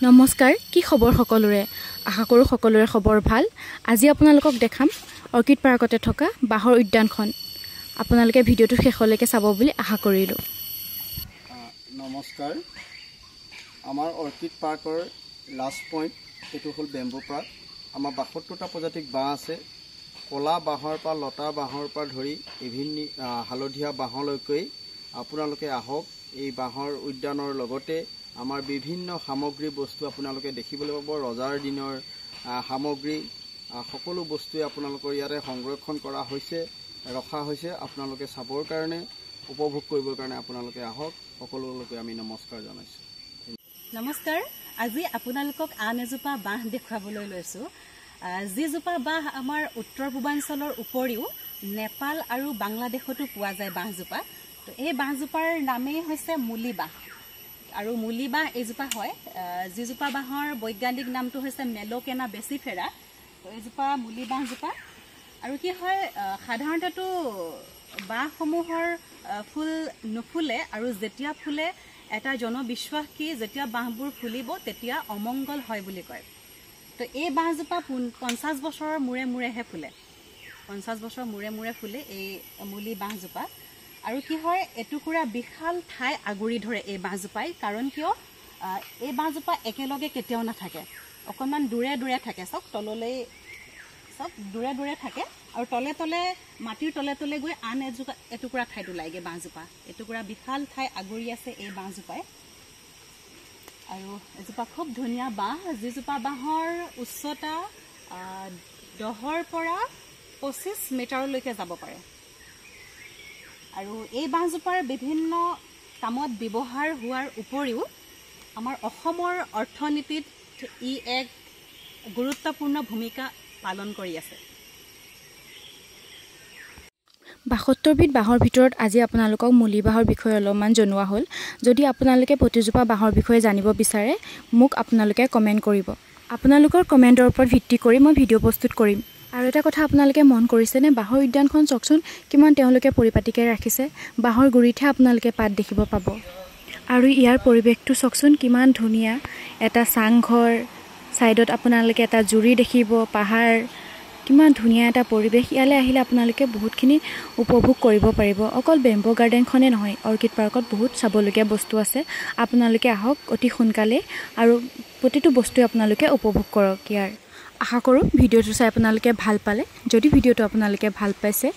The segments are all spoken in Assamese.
নমস্কাৰ কি খবৰ সকলোৰে আশা কৰো সকলোৰে খবৰ ভাল আজি আপোনালোকক দেখাম অৰ্কিড পাৰ্কতে থকা বাহৰ উদ্যানখন আপোনালোকে ভিডিওটো শেষলৈকে চাব বুলি আশা কৰিলো নমস্কাৰ আমাৰ অৰ্কিড পাৰ্কৰ লাষ্ট পইণ্ট এটো হল বেম্বু পাৰ্ক আমাৰ 72টা প্ৰজাতিক বাহ আছে কলা বাহৰ পৰা লতা বাহৰ পৰা ধৰি বিভিন্ন হালধীয়া বাহলৈকৈ আপোনালোকে আহক এই বাহৰ উদ্যানৰ লগতে আমাৰ বিভিন্ন সামগ্ৰী বস্তু আপোনালোকে দেখিবলৈ পাব ৰজাৰ দিনৰ সামগ্ৰী সকলো বস্তু আপোনালোকৰ ইয়াতে সংৰক্ষণ কৰা হৈছে ৰখা হৈছে আপোনালোকে চাবৰ কাৰণে উপভোগ কৰিবৰ কাৰণে আপোনালোকে আহক সকলোলৈকে আমি নমস্কাৰ জনাইছো নমস্কাৰ আজি আপোনালোকক আন এজোপা বাহ দেখুৱাবলৈ লৈছো যিজোপা বাহ আমাৰ উত্তৰ পূৰ্বাঞ্চলৰ উপৰিও নেপাল আৰু বাংলাদেশতো পোৱা যায় বাহজোপা তো এই বাহজোপাৰ নামেই হৈছে মুলি বাহ আৰু মুলি বাহ এইজোপা হয় যিজোপা বাহৰ বৈজ্ঞানিক নামটো হৈছে মেলোকেনা বেচিফেৰা তো এইজোপা মুলি বাহজোপা আৰু কি হয় সাধাৰণতেতো বাহসমূহৰ ফুল নুফুলে আৰু যেতিয়া ফুলে এটা জনবিশ্বাস কি যেতিয়া বাহবোৰ ফুলিব তেতিয়া অমংগল হয় বুলি কয় তো এই বাহজোপা 50 বছৰৰ মূৰে মূৰেহে ফুলে 50 বছৰ মূৰে মূৰে ফুলে এই মুলি বাহজোপা আৰু কি হয় এটুকুৰা বিশাল ঠাই আগুৰি ধৰে এই বাহজোপাই কাৰণ কিয় এই বাহজোপা একেলগে কেতিয়াও নাথাকে অকণমান দূৰে দূৰে থাকে সব তললৈ সব দূৰে দূৰে থাকে আৰু তলে তলে মাটিৰ তলে তলে গৈ আন এটুকুৰা ঠাইত ওলাইগে বাহজোপা এটুকুৰা বিশাল ঠাই আগুৰি আছে এই বাহজোপাই আৰু এজোপা খুব ধুনীয়া বাহ যিজোপা বাহৰ উচ্চতা 10ৰ পৰা 25 মিটাৰলৈকে যাব পাৰে আৰু এই বাহজোপাৰ বিভিন্ন কামত ব্যৱহাৰ হোৱাৰ উপৰিও আমাৰ অসমৰ অৰ্থনীতিত ই এক গুৰুত্বপূৰ্ণ ভূমিকা পালন কৰি আছে 72বিধ বাহৰ ভিতৰত আজি আপোনালোকক মুলি বাহৰ বিষয়ে অলপমান জনোৱা হ'ল যদি আপোনালোকে প্ৰতিজোপা বাহৰ বিষয়ে জানিব বিচাৰে মোক আপোনালোকে কমেন্ট কৰিব আপোনালোকৰ কমেন্টৰ ওপৰত ভিত্তি কৰি মই ভিডিও প্ৰস্তুত কৰিম আৰু এটা কথা আপোনালোকে মন কৰিছেনে বাহৰ উদ্যানখন চকচোন কিমান তেওঁলোকে পৰিপাটিকে ৰাখিছে বাহৰ গুৰিতহে আপোনালোকে পাত দেখিব পাব আৰু ইয়াৰ পৰিৱেশটো চকচোন কিমান ধুনীয়া এটা চাংঘৰ সাইডত আপোনালোকে এটা জুৰি দেখিব পাহাৰ কিমান ধুনীয়া এটা পৰিৱেশ ইয়ালে আহিলে আপোনালোকে বহুতখিনি উপভোগ কৰিব পাৰিব অকল বেম্বো গাৰ্ডেনখনে নহয় অৰ্কিড পাৰ্কত বহুত চাবলগীয়া বস্তু আছে আপোনালোকে আহক অতি সোনকালে আৰু প্ৰতিটো বস্তু আপোনালোকে উপভোগ কৰক ইয়াৰ আশা কৰো ভিডিওটো চাই আপোনালোকে ভাল পালে যদি ভিডিওটো আপোনালোকে ভাল পাইছে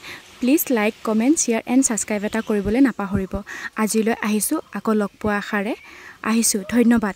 please like comment share and subscribe এটা কৰিবলৈ নাপাহৰিব আজিলৈ আহিছো আকৌ লগ পোৱা আশাৰে আহিছো ধন্যবাদ